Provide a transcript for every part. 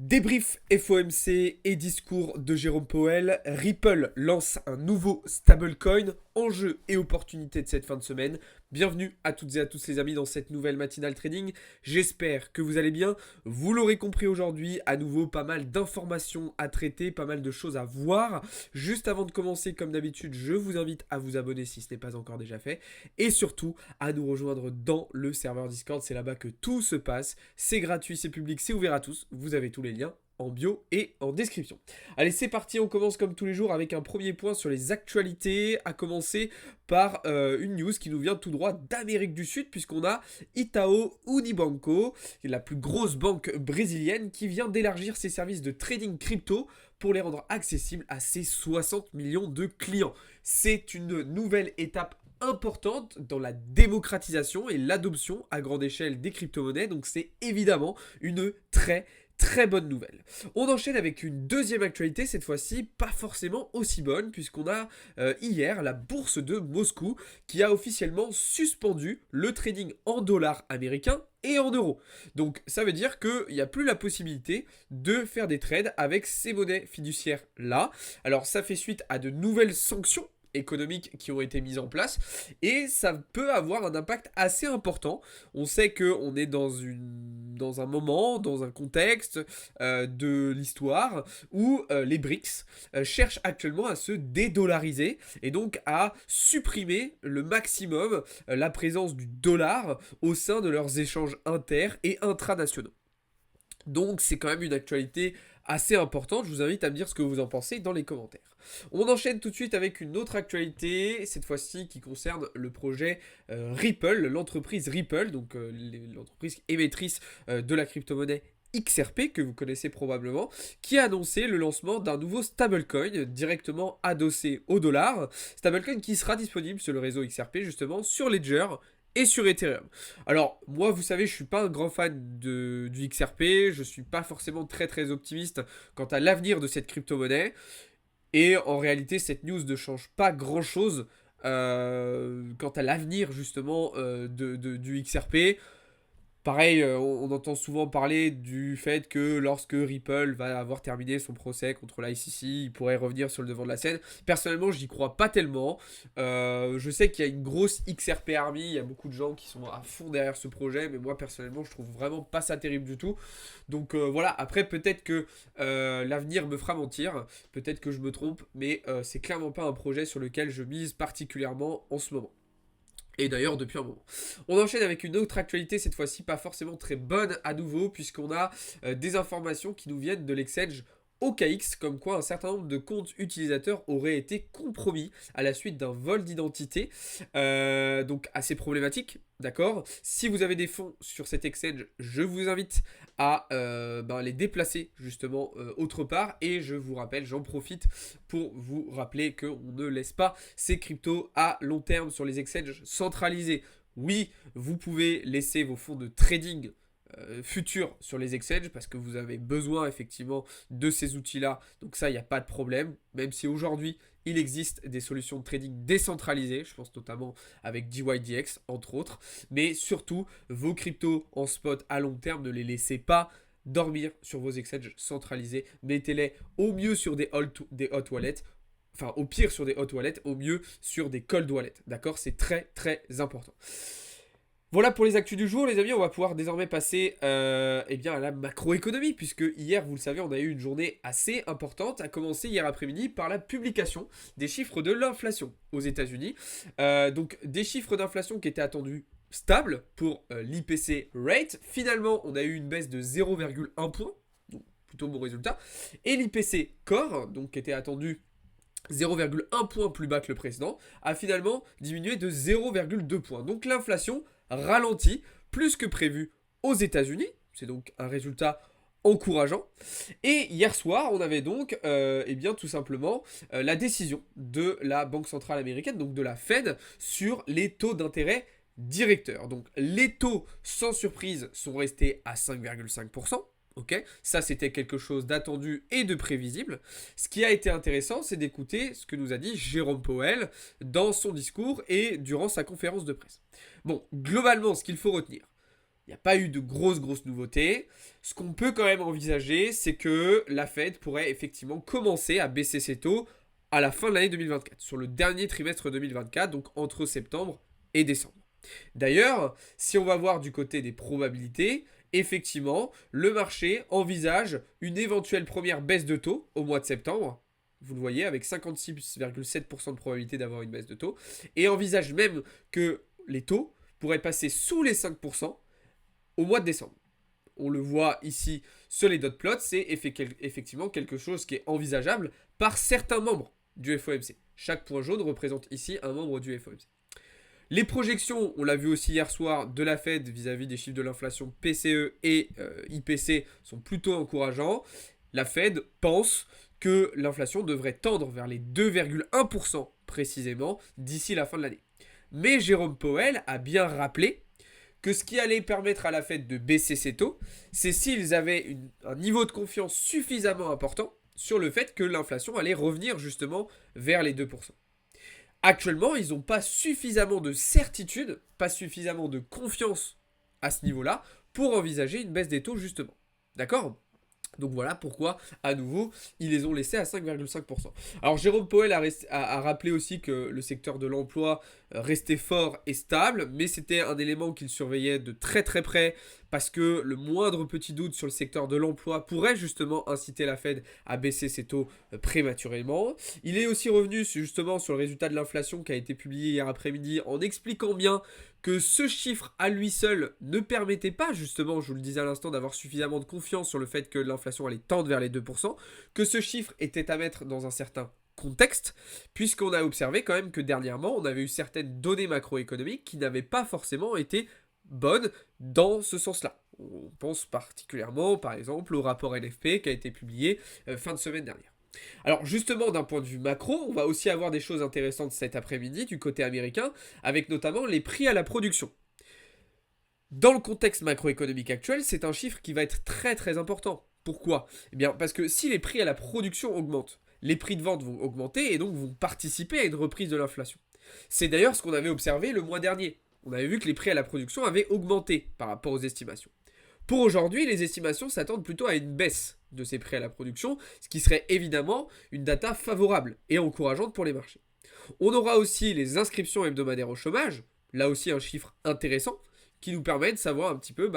Débrief FOMC et discours de Jérôme Powell, Ripple lance un nouveau stablecoin, enjeux et opportunités de cette fin de semaine. Bienvenue à toutes et à tous les amis dans cette nouvelle matinale trading. J'espère que vous allez bien. Vous l'aurez compris aujourd'hui, à nouveau pas mal d'informations à traiter, pas mal de choses à voir. Juste avant de commencer, comme d'habitude, je vous invite à vous abonner si ce n'est pas encore déjà fait. Et surtout, à nous rejoindre dans le serveur Discord. C'est là-bas que tout se passe. C'est gratuit, c'est public, c'est ouvert à tous. Vous avez tous les liens en bio et en description. Allez, c'est parti, on commence comme tous les jours avec un premier point sur les actualités, à commencer par une news qui nous vient tout droit d'Amérique du Sud, puisqu'on a Itaú Unibanco, la plus grosse banque brésilienne, qui vient d'élargir ses services de trading crypto pour les rendre accessibles à ses 60 millions de clients. C'est une nouvelle étape importante dans la démocratisation et l'adoption à grande échelle des crypto-monnaies, donc c'est évidemment une très bonne nouvelle. On enchaîne avec une deuxième actualité, cette fois-ci pas forcément aussi bonne, puisqu'on a hier la bourse de Moscou qui a officiellement suspendu le trading en dollars américains et en euros. Donc ça veut dire qu'il n'y a plus la possibilité de faire des trades avec ces monnaies fiduciaires là. Alors ça fait suite à de nouvelles sanctions économiques qui ont été mises en place et ça peut avoir un impact assez important. On sait qu'on est dans un moment, dans un contexte de l'histoire où les BRICS cherchent actuellement à se dédollariser et donc à supprimer le maximum la présence du dollar au sein de leurs échanges inter- et intranationaux. Donc c'est quand même une actualité assez importante, je vous invite à me dire ce que vous en pensez dans les commentaires. On enchaîne tout de suite avec une autre actualité, cette fois-ci qui concerne le projet Ripple, l'entreprise Ripple, donc l'entreprise émettrice de la crypto-monnaie XRP, que vous connaissez probablement, qui a annoncé le lancement d'un nouveau stablecoin directement adossé au dollar, stablecoin qui sera disponible sur le réseau XRP justement, sur Ledger et sur Ethereum. Alors, moi, vous savez, je suis pas un grand fan du XRP, je suis pas forcément très optimiste quant à l'avenir de cette crypto-monnaie, et en réalité, cette news ne change pas grand-chose quant à l'avenir justement du XRP. Pareil, on entend souvent parler du fait que lorsque Ripple va avoir terminé son procès contre l'ICC, il pourrait revenir sur le devant de la scène. Personnellement, j'y crois pas tellement. Je sais qu'il y a une grosse XRP Army, il y a beaucoup de gens qui sont à fond derrière ce projet, mais moi personnellement, je trouve vraiment pas ça terrible du tout. Donc voilà, après peut-être que l'avenir me fera mentir, peut-être que je me trompe, mais c'est clairement pas un projet sur lequel je mise particulièrement en ce moment. Et d'ailleurs depuis un moment. On enchaîne avec une autre actualité, cette fois-ci pas forcément très bonne à nouveau, puisqu'on a des informations qui nous viennent de l'exchange OKX, comme quoi un certain nombre de comptes utilisateurs auraient été compromis à la suite d'un vol d'identité. Donc assez problématique, d'accord. Si vous avez des fonds sur cet exchange, je vous invite à les déplacer justement autre part. Et je vous rappelle, j'en profite pour vous rappeler qu'on ne laisse pas ces cryptos à long terme sur les exchanges centralisés. Oui, vous pouvez laisser vos fonds de trading futurs sur les exchanges parce que vous avez besoin effectivement de ces outils-là. Donc ça, il n'y a pas de problème. Même si aujourd'hui, il existe des solutions de trading décentralisées. Je pense notamment avec DYDX, entre autres. Mais surtout, vos cryptos en spot à long terme, ne les laissez pas dormir sur vos exchanges centralisés. Mettez-les au mieux sur des hot wallets. Enfin, au pire sur des hot wallets, au mieux sur des cold wallets. D'accord? C'est très important. Voilà pour les actus du jour, les amis. On va pouvoir désormais passer à la macroéconomie, puisque hier, vous le savez, on a eu une journée assez importante, à commencer hier après-midi par la publication des chiffres de l'inflation aux États-Unis. Donc des chiffres d'inflation qui étaient attendus stables pour l'IPC rate. Finalement, on a eu une baisse de 0,1 point, donc plutôt bon résultat. Et l'IPC core, donc qui était attendu 0,1 point plus bas que le précédent, a finalement diminué de 0,2 points. Donc l'inflation ralentit plus que prévu aux États-Unis. C'est donc un résultat encourageant. Et hier soir, on avait donc tout simplement la décision de la Banque centrale américaine, donc de la Fed, sur les taux d'intérêt directeurs. Donc les taux, sans surprise, sont restés à 5,5%. Ok, ça c'était quelque chose d'attendu et de prévisible. Ce qui a été intéressant, c'est d'écouter ce que nous a dit Jérôme Powell dans son discours et durant sa conférence de presse. Bon, globalement, ce qu'il faut retenir, Il n'y a pas eu de grosses nouveautés. Ce qu'on peut quand même envisager, c'est que la Fed pourrait effectivement commencer à baisser ses taux à la fin de l'année 2024, sur le dernier trimestre 2024, donc entre septembre et décembre. D'ailleurs, si on va voir du côté des probabilités, effectivement, le marché envisage une éventuelle première baisse de taux au mois de septembre. Vous le voyez, avec 56,7% de probabilité d'avoir une baisse de taux. Et envisage même que les taux pourraient passer sous les 5% au mois de décembre. On le voit ici sur les dot plots, c'est effectivement quelque chose qui est envisageable par certains membres du FOMC. Chaque point jaune représente ici un membre du FOMC. Les projections, on l'a vu aussi hier soir, de la Fed vis-à-vis des chiffres de l'inflation PCE et IPC sont plutôt encourageants. La Fed pense que l'inflation devrait tendre vers les 2,1% précisément d'ici la fin de l'année. Mais Jérôme Powell a bien rappelé que ce qui allait permettre à la Fed de baisser ses taux, c'est s'ils avaient un niveau de confiance suffisamment important sur le fait que l'inflation allait revenir justement vers les 2%. Actuellement, ils n'ont pas suffisamment de certitude, pas suffisamment de confiance à ce niveau-là pour envisager une baisse des taux justement. D'accord ? Donc voilà pourquoi, à nouveau, ils les ont laissés à 5,5%. Alors Jérôme Powell a rappelé aussi que le secteur de l'emploi restait fort et stable, mais c'était un élément qu'il surveillait de très près parce que le moindre petit doute sur le secteur de l'emploi pourrait justement inciter la Fed à baisser ses taux prématurément. Il est aussi revenu justement sur le résultat de l'inflation qui a été publié hier après-midi en expliquant bien que ce chiffre à lui seul ne permettait pas justement, je vous le disais à l'instant, d'avoir suffisamment de confiance sur le fait que l'inflation allait tendre vers les 2%, que ce chiffre était à mettre dans un certain contexte, puisqu'on a observé quand même que dernièrement, on avait eu certaines données macroéconomiques qui n'avaient pas forcément été bonnes dans ce sens-là. On pense particulièrement, par exemple, au rapport LFP qui a été publié fin de semaine dernière. Alors justement, d'un point de vue macro, on va aussi avoir des choses intéressantes cet après-midi du côté américain, avec notamment les prix à la production. Dans le contexte macroéconomique actuel, c'est un chiffre qui va être très important. Pourquoi ? Eh bien, parce que si les prix à la production augmentent, les prix de vente vont augmenter et donc vont participer à une reprise de l'inflation. C'est d'ailleurs ce qu'on avait observé le mois dernier. On avait vu que les prix à la production avaient augmenté par rapport aux estimations. Pour aujourd'hui, les estimations s'attendent plutôt à une baisse de ces prix à la production, ce qui serait évidemment une data favorable et encourageante pour les marchés. On aura aussi les inscriptions hebdomadaires au chômage, là aussi un chiffre intéressant, qui nous permet de savoir un petit peu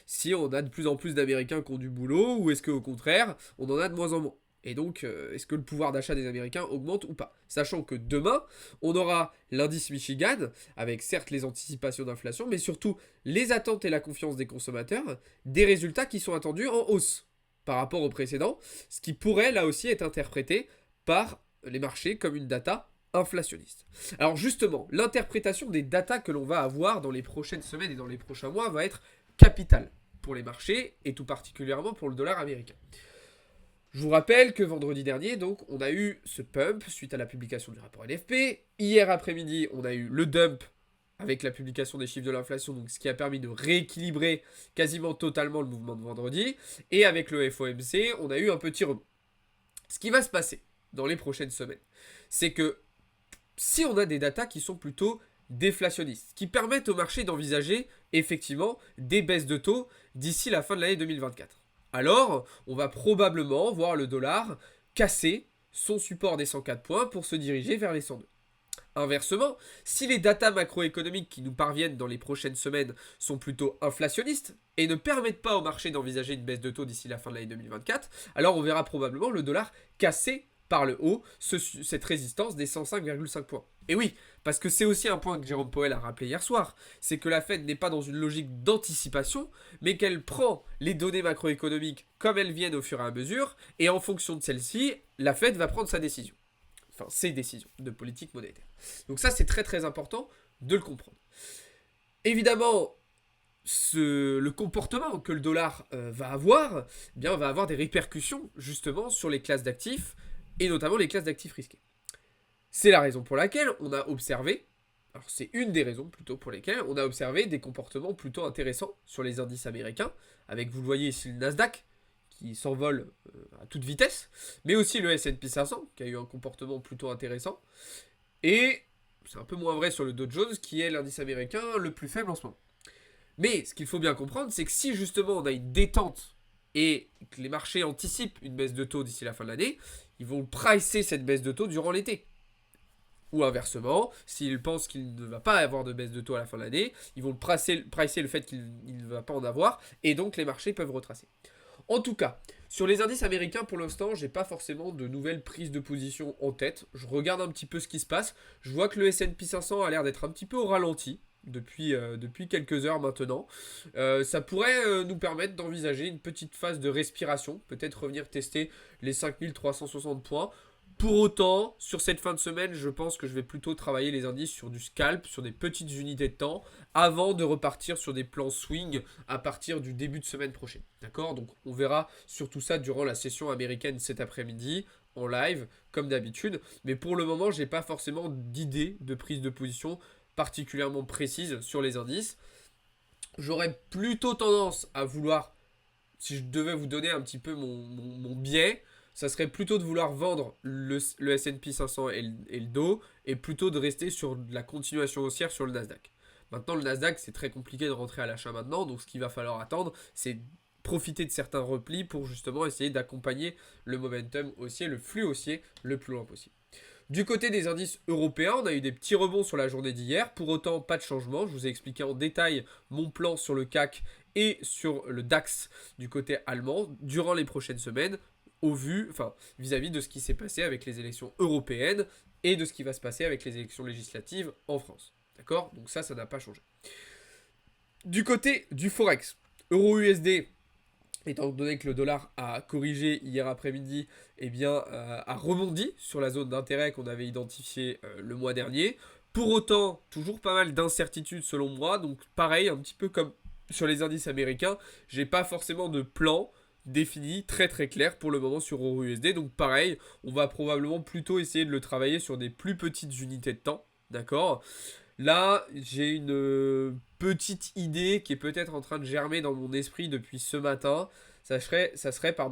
si on a de plus en plus d'Américains qui ont du boulot ou est-ce qu'au contraire, on en a de moins en moins. Et donc, est-ce que le pouvoir d'achat des Américains augmente ou pas ? Sachant que demain, on aura l'indice Michigan, avec certes les anticipations d'inflation, mais surtout les attentes et la confiance des consommateurs, des résultats qui sont attendus en hausse par rapport au précédent, ce qui pourrait là aussi être interprété par les marchés comme une data inflationniste. Alors justement, l'interprétation des datas que l'on va avoir dans les prochaines semaines et dans les prochains mois va être capitale pour les marchés et tout particulièrement pour le dollar américain. Je vous rappelle que vendredi dernier, donc, on a eu ce pump suite à la publication du rapport LFP. Hier après-midi, on a eu le dump avec la publication des chiffres de l'inflation, donc ce qui a permis de rééquilibrer quasiment totalement le mouvement de vendredi. Et avec le FOMC, on a eu un petit rebond. Ce qui va se passer dans les prochaines semaines, c'est que si on a des datas qui sont plutôt déflationnistes, qui permettent au marché d'envisager effectivement des baisses de taux d'ici la fin de l'année 2024, alors on va probablement voir le dollar casser son support des 104 points pour se diriger vers les 102. Inversement, si les datas macroéconomiques qui nous parviennent dans les prochaines semaines sont plutôt inflationnistes et ne permettent pas au marché d'envisager une baisse de taux d'ici la fin de l'année 2024, alors on verra probablement le dollar casser par le haut cette résistance des 105,5 points. Et oui, parce que c'est aussi un point que Jérôme Powell a rappelé hier soir, c'est que la Fed n'est pas dans une logique d'anticipation, mais qu'elle prend les données macroéconomiques comme elles viennent au fur et à mesure, et en fonction de celles-ci, la Fed va prendre sa décision. Enfin, ses décisions de politique monétaire. Donc ça, c'est très important de le comprendre. Évidemment, le comportement que le dollar va avoir, eh bien, va avoir des répercussions justement sur les classes d'actifs, et notamment les classes d'actifs risqués. C'est la raison pour laquelle on a observé, alors c'est une des raisons plutôt pour lesquelles on a observé des comportements plutôt intéressants sur les indices américains, avec, vous le voyez ici, le Nasdaq, qui s'envole à toute vitesse, mais aussi le S&P 500, qui a eu un comportement plutôt intéressant, et c'est un peu moins vrai sur le Dow Jones, qui est l'indice américain le plus faible en ce moment. Mais ce qu'il faut bien comprendre, c'est que si justement on a une détente et que les marchés anticipent une baisse de taux d'ici la fin de l'année, ils vont pricer cette baisse de taux durant l'été. Ou inversement, s'ils pensent qu'il ne va pas avoir de baisse de taux à la fin de l'année, ils vont pricer le fait qu'il ne va pas en avoir, et donc les marchés peuvent retracer. En tout cas, sur les indices américains, pour l'instant, j'ai pas forcément de nouvelles prises de position en tête. Je regarde un petit peu ce qui se passe. Je vois que le S&P 500 a l'air d'être un petit peu au ralenti depuis quelques heures maintenant. Ça pourrait nous permettre d'envisager une petite phase de respiration, peut-être revenir tester les 5360 points. Pour autant, sur cette fin de semaine, je pense que je vais plutôt travailler les indices sur du scalp, sur des petites unités de temps, avant de repartir sur des plans swing à partir du début de semaine prochaine. D'accord? Donc on verra sur tout ça durant la session américaine cet après-midi, en live, comme d'habitude. Mais pour le moment, je n'ai pas forcément d'idée de prise de position particulièrement précise sur les indices. J'aurais plutôt tendance à vouloir, si je devais vous donner un petit peu mon biais, ça serait plutôt de vouloir vendre le S&P 500 et le Dow, et plutôt de rester sur de la continuation haussière sur le Nasdaq. Maintenant, le Nasdaq, c'est très compliqué de rentrer à l'achat maintenant, donc ce qu'il va falloir attendre, c'est profiter de certains replis pour justement essayer d'accompagner le momentum haussier, le flux haussier, le plus loin possible. Du côté des indices européens, on a eu des petits rebonds sur la journée d'hier. Pour autant, pas de changement. Je vous ai expliqué en détail mon plan sur le CAC et sur le DAX du côté allemand durant les prochaines semaines, vis-à-vis de ce qui s'est passé avec les élections européennes et de ce qui va se passer avec les élections législatives en France. D'accord? Donc ça n'a pas changé. Du côté du Forex, Euro-USD, étant donné que le dollar a corrigé hier après-midi, a rebondi sur la zone d'intérêt qu'on avait identifiée le mois dernier. Pour autant, toujours pas mal d'incertitudes selon moi. Donc pareil, un petit peu comme sur les indices américains, j'ai pas forcément de plan défini très très clair pour le moment sur EURUSD. Donc pareil, on va probablement plutôt essayer de le travailler sur des plus petites unités de temps. D'accord? Là, j'ai une petite idée qui est peut-être en train de germer dans mon esprit depuis ce matin. Ça serait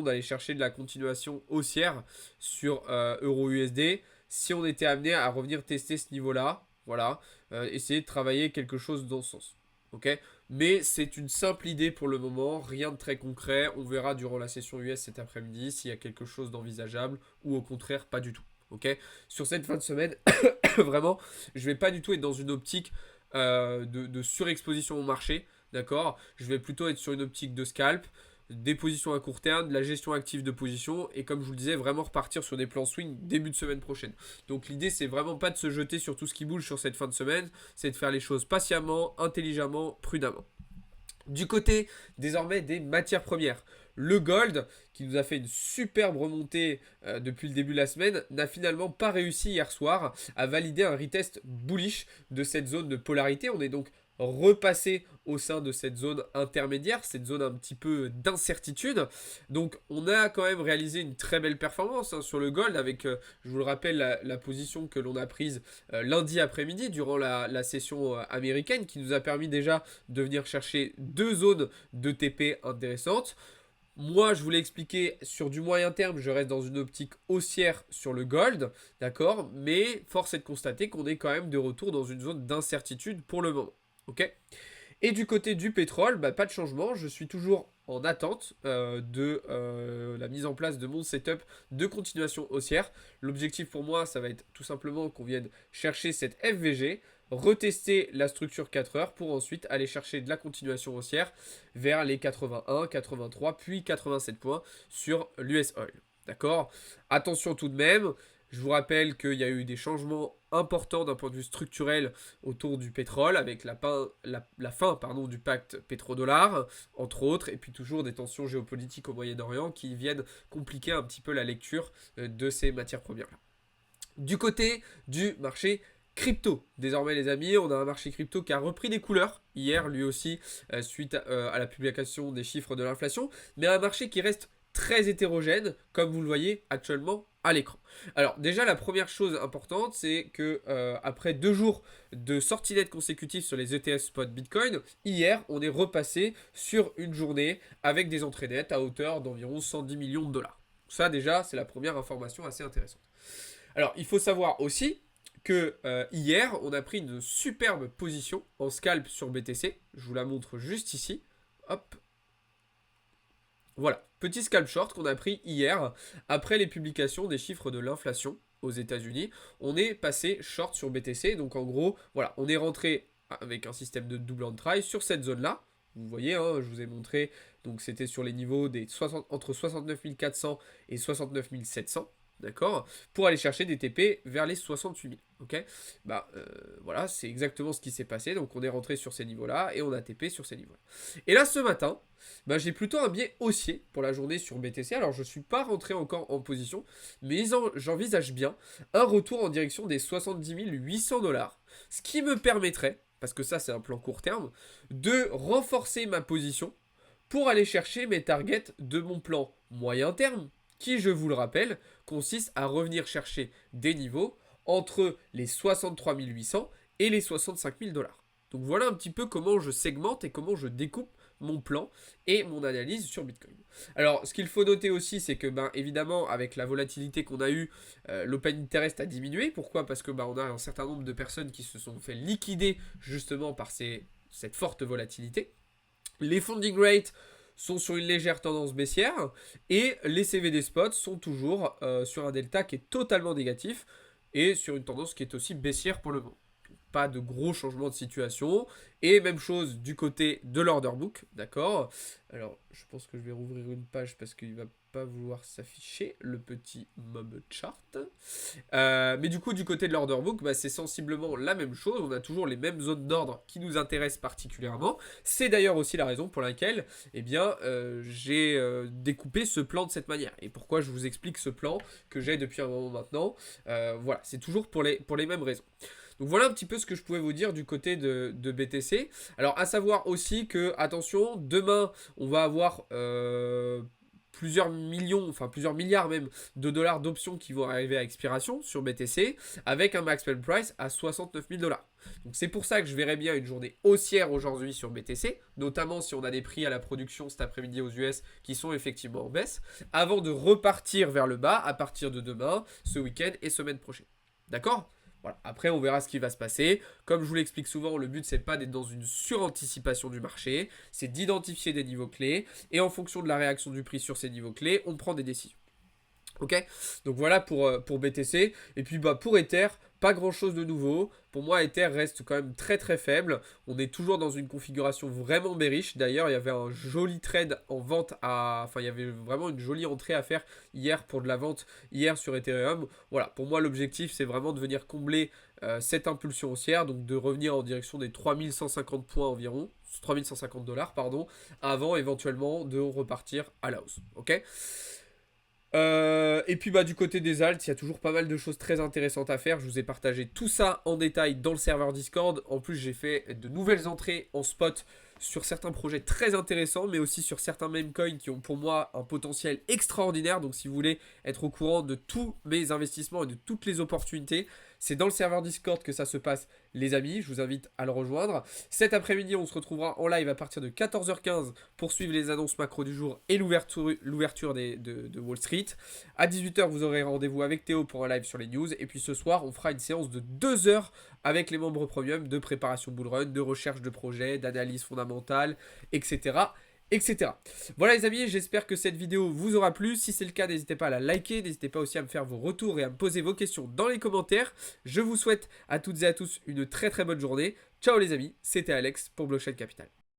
d'aller chercher de la continuation haussière sur Euro-USD. Si on était amené à revenir tester ce niveau-là, voilà, essayer de travailler quelque chose dans ce sens. Ok? Mais c'est une simple idée pour le moment, rien de très concret. On verra durant la session US cet après-midi s'il y a quelque chose d'envisageable ou au contraire pas du tout. Ok? Sur cette fin de semaine, vraiment, je vais pas du tout être dans une optique de surexposition au marché, d'accord? Je vais plutôt être sur une optique de scalp, des positions à court terme, de la gestion active de position, et comme je vous le disais, vraiment repartir sur des plans swing début de semaine prochaine. Donc l'idée, c'est vraiment pas de se jeter sur tout ce qui bouge sur cette fin de semaine, c'est de faire les choses patiemment, intelligemment, prudemment. Du côté désormais des matières premières, le gold, qui nous a fait une superbe remontée depuis le début de la semaine, n'a finalement pas réussi hier soir à valider un retest bullish de cette zone de polarité. On est donc repassé au sein de cette zone intermédiaire, cette zone un petit peu d'incertitude. Donc on a quand même réalisé une très belle performance sur le gold avec, je vous le rappelle, la position que l'on a prise lundi après-midi durant la session américaine qui nous a permis déjà de venir chercher deux zones de TP intéressantes. Moi, je vous l'ai expliqué, sur du moyen terme, je reste dans une optique haussière sur le gold, d'accord? Mais force est de constater qu'on est quand même de retour dans une zone d'incertitude pour le moment, ok? Et du côté du pétrole, pas de changement, je suis toujours en attente de la mise en place de mon setup de continuation haussière. L'objectif pour moi, ça va être tout simplement qu'on vienne chercher cette FVG, retester la structure 4 heures pour ensuite aller chercher de la continuation haussière vers les 81, 83 puis 87 points sur l'US Oil. D'accord? Attention tout de même, je vous rappelle qu'il y a eu des changements importants d'un point de vue structurel autour du pétrole avec la fin du pacte pétrodollar, entre autres, et puis toujours des tensions géopolitiques au Moyen-Orient qui viennent compliquer un petit peu la lecture de ces matières premières-là. Du côté du marché crypto, désormais les amis, on a un marché crypto qui a repris des couleurs hier, lui aussi, suite à la publication des chiffres de l'inflation, mais un marché qui reste très hétérogène, comme vous le voyez actuellement à l'écran. Alors déjà, la première chose importante, c'est que après 2 jours de sorties nettes consécutives sur les ETF spot Bitcoin, hier, on est repassé sur une journée avec des entrées nettes à hauteur d'environ 110 millions de dollars. Ça déjà, c'est la première information assez intéressante. Alors, il faut savoir aussi que hier, on a pris une superbe position en scalp sur BTC. Je vous la montre juste ici. Hop. Voilà, petit scalp short qu'on a pris hier après les publications des chiffres de l'inflation aux États-Unis. On est passé short sur BTC. Donc en gros, voilà, on est rentré avec un système de double entry sur cette zone-là. Vous voyez, hein, je vous ai montré, donc c'était sur les niveaux entre 69 400 et 69 700, d'accord, pour aller chercher des TP vers les 68 000, ok. Voilà, c'est exactement ce qui s'est passé, donc on est rentré sur ces niveaux-là et on a TP sur ces niveaux-là. Et là, ce matin, j'ai plutôt un biais haussier pour la journée sur BTC, alors je ne suis pas rentré encore en position, mais j'envisage bien un retour en direction des 70 800 $, ce qui me permettrait, parce que ça c'est un plan court terme, de renforcer ma position pour aller chercher mes targets de mon plan moyen terme, qui, je vous le rappelle, consiste à revenir chercher des niveaux entre les 63 800 et les 65 000 $. Donc voilà un petit peu comment je segmente et comment je découpe mon plan et mon analyse sur Bitcoin. Alors, ce qu'il faut noter aussi, c'est que, évidemment, avec la volatilité qu'on a eue, l'open interest a diminué. Pourquoi? Parce que on a un certain nombre de personnes qui se sont fait liquider justement par cette forte volatilité. Les funding rates sont sur une légère tendance baissière et les CVD spots sont toujours sur un delta qui est totalement négatif et sur une tendance qui est aussi baissière pour le moment. Pas de gros changements de situation. Et même chose du côté de l'order book, d'accord. Alors, je pense que je vais rouvrir une page parce qu'il ne va pas vouloir s'afficher le petit mob chart. Mais du coup, du côté de l'order book, c'est sensiblement la même chose. On a toujours les mêmes zones d'ordre qui nous intéressent particulièrement. C'est d'ailleurs aussi la raison pour laquelle j'ai découpé ce plan de cette manière. Et pourquoi je vous explique ce plan que j'ai depuis un moment maintenant. Voilà, c'est toujours pour les mêmes raisons. Donc voilà un petit peu ce que je pouvais vous dire du côté de BTC. Alors à savoir aussi que, attention, demain on va avoir plusieurs millions, enfin plusieurs milliards même de dollars d'options qui vont arriver à expiration sur BTC avec un maximum price à 69 000 $. Donc c'est pour ça que je verrais bien une journée haussière aujourd'hui sur BTC, notamment si on a des prix à la production cet après-midi aux US qui sont effectivement en baisse, avant de repartir vers le bas à partir de demain, ce week-end et semaine prochaine. D'accord ? Voilà. Après, on verra ce qui va se passer. Comme je vous l'explique souvent, le but, c'est pas d'être dans une suranticipation du marché, c'est d'identifier des niveaux clés et en fonction de la réaction du prix sur ces niveaux clés, on prend des décisions. Ok, donc voilà pour BTC. Et puis pour Ether, pas grand chose de nouveau. Pour moi, Ether reste quand même très très faible. On est toujours dans une configuration vraiment bearish. D'ailleurs, il y avait un joli trade en vente Enfin, il y avait vraiment une jolie entrée à faire hier pour de la vente hier sur Ethereum. Voilà, pour moi, l'objectif, c'est vraiment de venir combler cette impulsion haussière. Donc de revenir en direction des 3150 points environ. 3150 $, pardon. Avant éventuellement de repartir à la hausse. Ok. Et puis du côté des alts, il y a toujours pas mal de choses très intéressantes à faire. Je vous ai partagé tout ça en détail dans le serveur Discord. En plus, j'ai fait de nouvelles entrées en spot sur certains projets très intéressants, mais aussi sur certains meme coins qui ont pour moi un potentiel extraordinaire. Donc si vous voulez être au courant de tous mes investissements et de toutes les opportunités, c'est dans le serveur Discord que ça se passe, les amis. Je vous invite à le rejoindre. Cet après-midi, on se retrouvera en live à partir de 14h15 pour suivre les annonces macro du jour et l'ouverture de Wall Street. À 18h, vous aurez rendez-vous avec Théo pour un live sur les news. Et puis ce soir, on fera une séance de 2 heures avec les membres premium de préparation bull run, de recherche de projets, d'analyse fondamentale, etc. etc. Voilà les amis, j'espère que cette vidéo vous aura plu. Si c'est le cas, n'hésitez pas à la liker, n'hésitez pas aussi à me faire vos retours et à me poser vos questions dans les commentaires. Je vous souhaite à toutes et à tous une très très bonne journée. Ciao les amis, c'était Alex pour Blockchain Capital.